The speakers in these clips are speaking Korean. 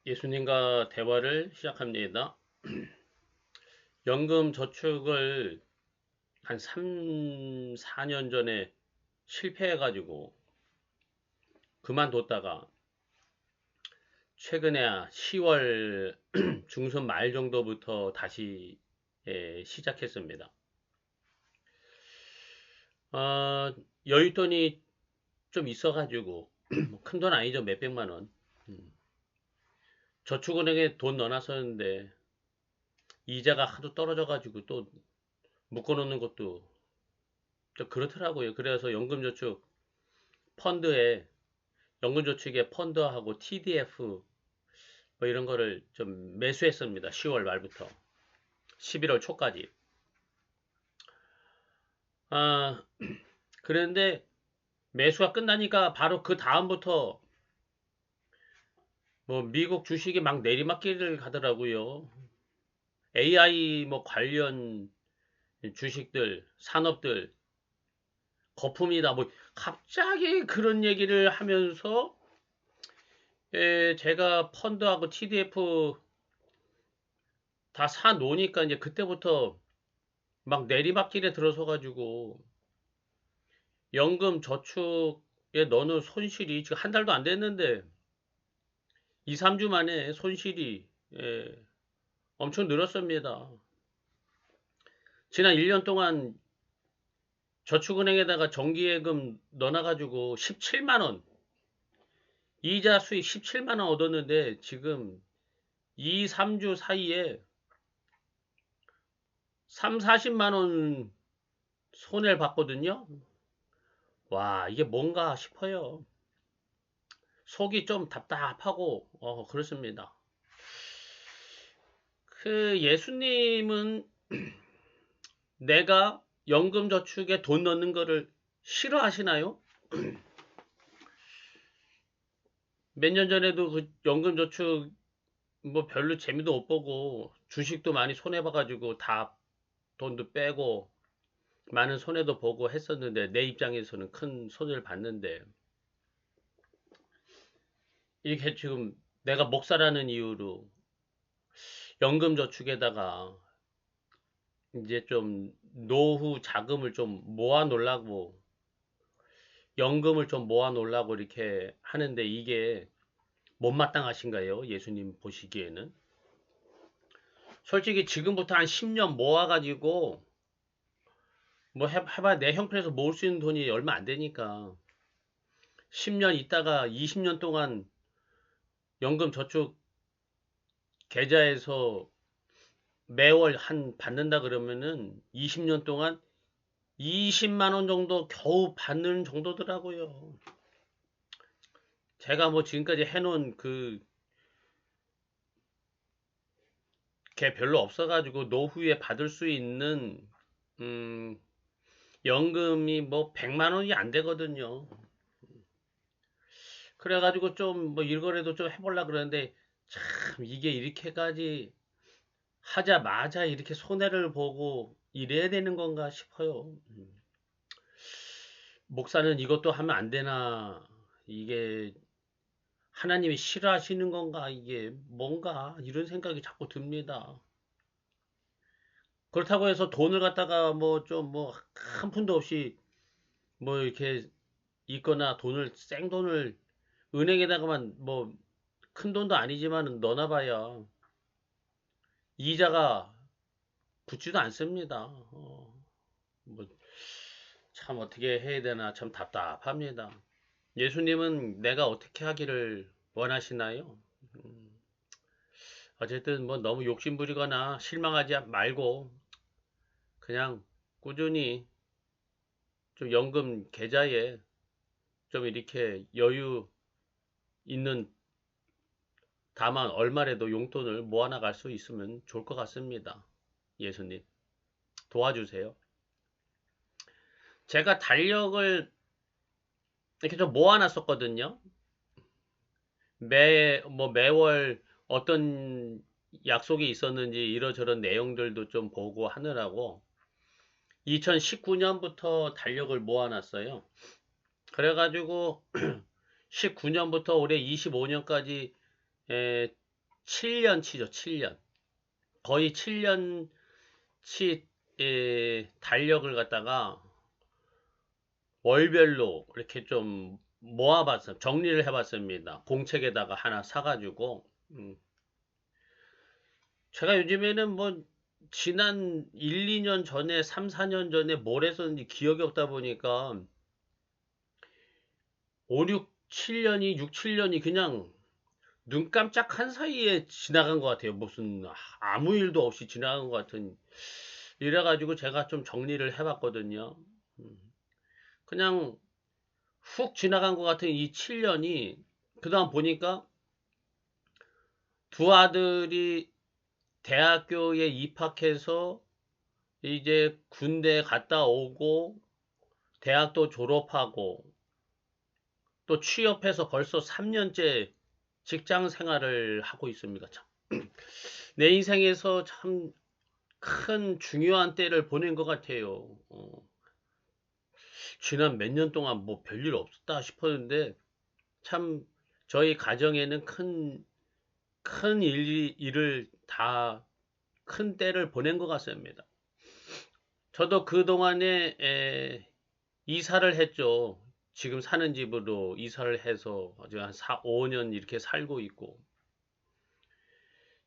예수님과 대화를 시작합니다. 연금 저축을 한 3, 4년 전에 실패해가지고 그만뒀다가 최근에 10월 중순 말 정도부터 다시 시작했습니다. 어, 여윳돈이 좀 있어가지고 큰 돈 아니죠. 몇백만 원. 저축은행에 돈 넣어놨었는데 이자가 하도 떨어져가지고 또 묶어놓는 것도 좀 그렇더라고요. 그래서 연금저축 펀드에 연금저축의 펀드하고 TDF 뭐 이런 거를 좀 매수했습니다. 10월 말부터 11월 초까지. 아, 그런데 매수가 끝나니까 바로 그 다음부터 뭐 미국 주식이 막 내리막길을 가더라고요. AI 뭐 관련 주식들, 산업들 거품이다. 뭐 갑자기 그런 얘기를 하면서 제가 펀드하고 TDF 다 사 놓으니까 이제 그때부터 막 내리막길에 들어서 가지고 연금 저축에 넣는 손실이 지금 한 달도 안 됐는데 2, 3주 만에 손실이 엄청 늘었습니다. 지난 1년 동안 저축은행에다가 정기예금 넣어놔가지고 17만 원, 이자 수익 17만 원 얻었는데 지금 2, 3주 사이에 3, 40만 원 손해를 봤거든요. 와, 이게 뭔가 싶어요. 속이 좀 답답하고 그렇습니다. 그 예수님은 내가 연금저축에 돈 넣는 거를 싫어하시나요? 몇 년 전에도 그 연금저축 뭐 별로 재미도 못 보고 주식도 많이 손해봐가지고 다 돈도 빼고 많은 손해도 보고 했었는데 내 입장에서는 큰 손해를 봤는데 이렇게 지금 내가 목사라는 이유로 연금저축에다가 이제 좀 노후 자금을 좀 모아 놓으려고 연금을 좀 모아 놓으려고 이렇게 하는데 이게 못마땅하신가요? 예수님 보시기에는? 솔직히 지금부터 한 10년 모아가지고 뭐 해봐 내 형편에서 모을 수 있는 돈이 얼마 안 되니까 10년 있다가 20년 동안 연금 저축 계좌에서 매월 한 받는다 그러면은 20년 동안 20만 원 정도 겨우 받는 정도더라고요. 제가 뭐 지금까지 해놓은 게 별로 없어가지고 노후에 받을 수 있는 음, 연금이 뭐 100만 원이 안 되거든요. 그래가지고 좀 뭐 일거래도 좀 해보려 그러는데 참 이게 이렇게까지 하자마자 이렇게 손해를 보고 이래야 되는 건가 싶어요. 목사는 이것도 하면 안 되나? 이게 하나님이 싫어하시는 건가? 이게 뭔가? 이런 생각이 자꾸 듭니다. 그렇다고 해서 돈을 갖다가 뭐 좀 뭐 한 푼도 없이 뭐 이렇게 있거나 돈을 생돈을 은행에다가만 뭐 큰 돈도 아니지만 넣어놔봐야 이자가 붙지도 않습니다. 뭐 참 어떻게 해야 되나 참 답답합니다. 예수님은 내가 어떻게 하기를 원하시나요? 어쨌든 뭐 너무 욕심부리거나 실망하지 말고 그냥 꾸준히 좀 연금 계좌에 좀 이렇게 여유 있는 다만 얼마라도 용돈을 모아나갈 수 있으면 좋을 것 같습니다. 예수님 도와주세요. 제가 달력을 이렇게 좀 모아놨었거든요. 매월 어떤 약속이 있었는지 이러저런 내용들도 좀 보고 하느라고 2019년부터 달력을 모아놨어요. 그래가지고 19년부터 올해 25년까지 7년치죠, 7년. 거의 7년치 달력을 갖다가 월별로 이렇게 좀 모아봤어요. 정리를 해봤습니다. 공책에다가 하나 사가지고. 제가 요즘에는 뭐, 지난 1, 2년 전에, 3, 4년 전에 뭘 했었는지 기억이 없다 보니까, 5, 6, 7년이, 6, 7년이 그냥 눈 깜짝한 사이에 지나간 것 같아요. 무슨, 아무 일도 없이 지나간 것 같은. 이래가지고 제가 좀 정리를 해봤거든요. 음, 그냥 훅 지나간 것 같은 이 7년이, 그 다음 보니까 두 아들이 대학교에 입학해서 이제 군대 갔다 오고 대학도 졸업하고 또 취업해서 벌써 3년째 직장 생활을 하고 있습니다. 참. 내 인생에서 참 큰 중요한 때를 보낸 것 같아요. 지난 몇 년 동안 뭐 별일 없었다 싶었는데 참 저희 가정에는 큰 일을 다 큰 때를 보낸 것 같습니다. 저도 그동안에 이사를 했죠. 지금 사는 집으로 이사를 해서 아주 한 4, 5년 이렇게 살고 있고.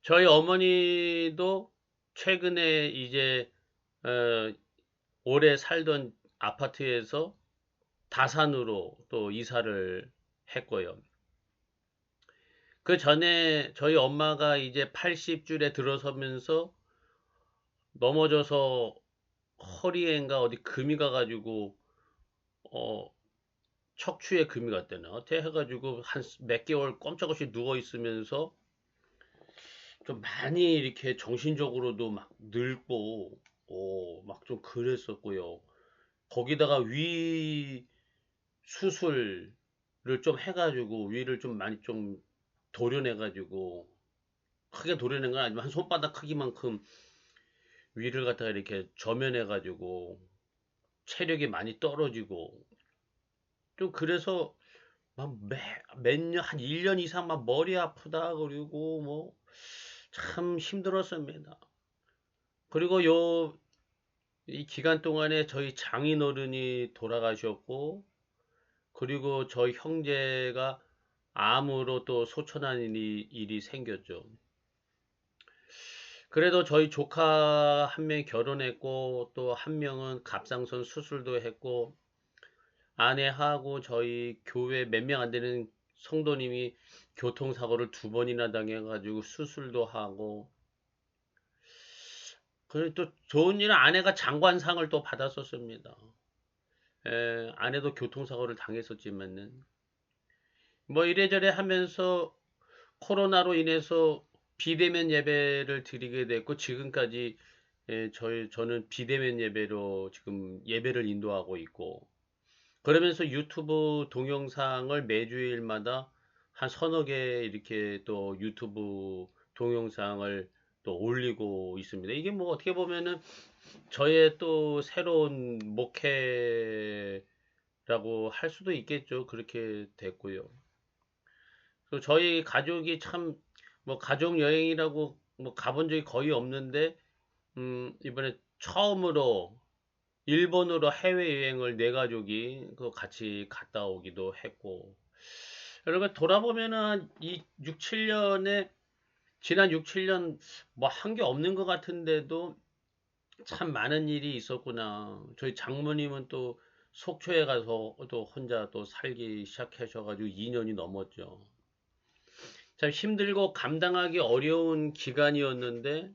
저희 어머니도 최근에 이제 어, 오래 살던 아파트에서 다산으로 또 이사를 했고요. 그 전에 저희 엄마가 이제 80줄에 들어서면서 넘어져서 허리에인가 어디 금이 가가지고 어, 척추에 금이 갔대나 어떻게 해가지고 한 몇 개월 꼼짝없이 누워 있으면서 좀 많이 이렇게 정신적으로도 막 늙고 막 좀 그랬었고요. 거기다가 위 수술을 좀 해가지고 위를 좀 많이 좀 도려내가지고 크게 도려낸 건 아니지만 한 손바닥 크기만큼 위를 갖다가 이렇게 저면해가지고 체력이 많이 떨어지고 좀 그래서 막 몇 년, 한 1년 이상 막 머리 아프다 그리고 뭐 참 힘들었습니다. 그리고 이 기간 동안에 저희 장인어른이 돌아가셨고 그리고 저희 형제가 암으로 또 소천한 일이 생겼죠. 그래도 저희 조카 한 명이 결혼했고 또 한 명은 갑상선 수술도 했고 아내하고 저희 교회 몇 명 안 되는 성도님이 교통사고를 2번이나 당해가지고 수술도 하고 그리고 또 좋은 일은 아내가 장관상을 또 받았었습니다. 아내도 교통사고를 당했었지만은 뭐 이래저래 하면서 코로나로 인해서 비대면 예배를 드리게 됐고 지금까지 저는 비대면 예배로 지금 예배를 인도하고 있고 그러면서 유튜브 동영상을 매주일마다 한 서너 개 이렇게 또 유튜브 동영상을 또 올리고 있습니다. 이게 뭐 어떻게 보면은 저의 또 새로운 목회라고 할 수도 있겠죠. 그렇게 됐고요. 그리고 저희 가족이 참 뭐 가족 여행이라고 뭐 가본 적이 거의 없는데 이번에 처음으로 일본으로 해외여행을 네 가족이 그 같이 갔다 오기도 했고 여러분 돌아보면은 이 6, 7년에 지난 6, 7년 뭐 한 게 없는 것 같은데도 참 많은 일이 있었구나. 저희 장모님은 또 속초에 가서 또 혼자 또 살기 시작하셔가지고 2년이 넘었죠. 참 힘들고 감당하기 어려운 기간이었는데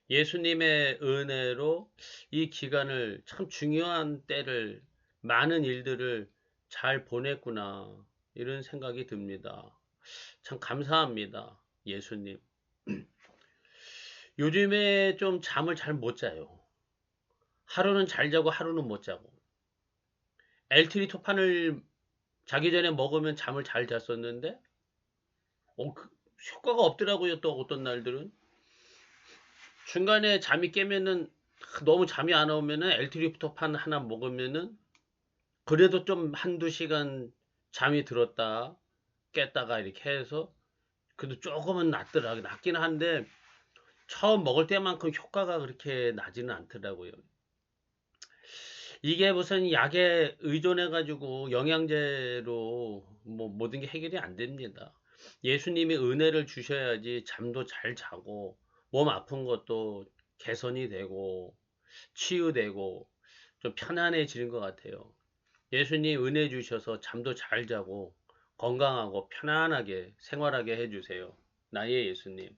예수님의 은혜로 이 기간을 참 중요한 때를 많은 일들을 잘 보냈구나 이런 생각이 듭니다. 참 감사합니다. 예수님. 요즘에 좀 잠을 잘 못 자요. 하루는 잘 자고 하루는 못 자고. 엘트리토판을 자기 전에 먹으면 잠을 잘 잤었는데 효과가 없더라고요. 또 어떤 날들은 중간에 잠이 깨면은 너무 잠이 안 오면은 엘트리토판 하나 먹으면은 그래도 좀 한두 시간 잠이 들었다 깼다가 이렇게 해서 그래도 조금은 낫긴 한데 처음 먹을 때만큼 효과가 그렇게 나지는 않더라고요. 이게 무슨 약에 의존해 가지고 영양제로 뭐 모든 게 해결이 안 됩니다. 예수님이 은혜를 주셔야지 잠도 잘 자고 몸 아픈 것도 개선이 되고 치유되고 좀 편안해지는 것 같아요. 예수님 은혜 주셔서 잠도 잘 자고 건강하고 편안하게 생활하게 해주세요. 나의 예수님.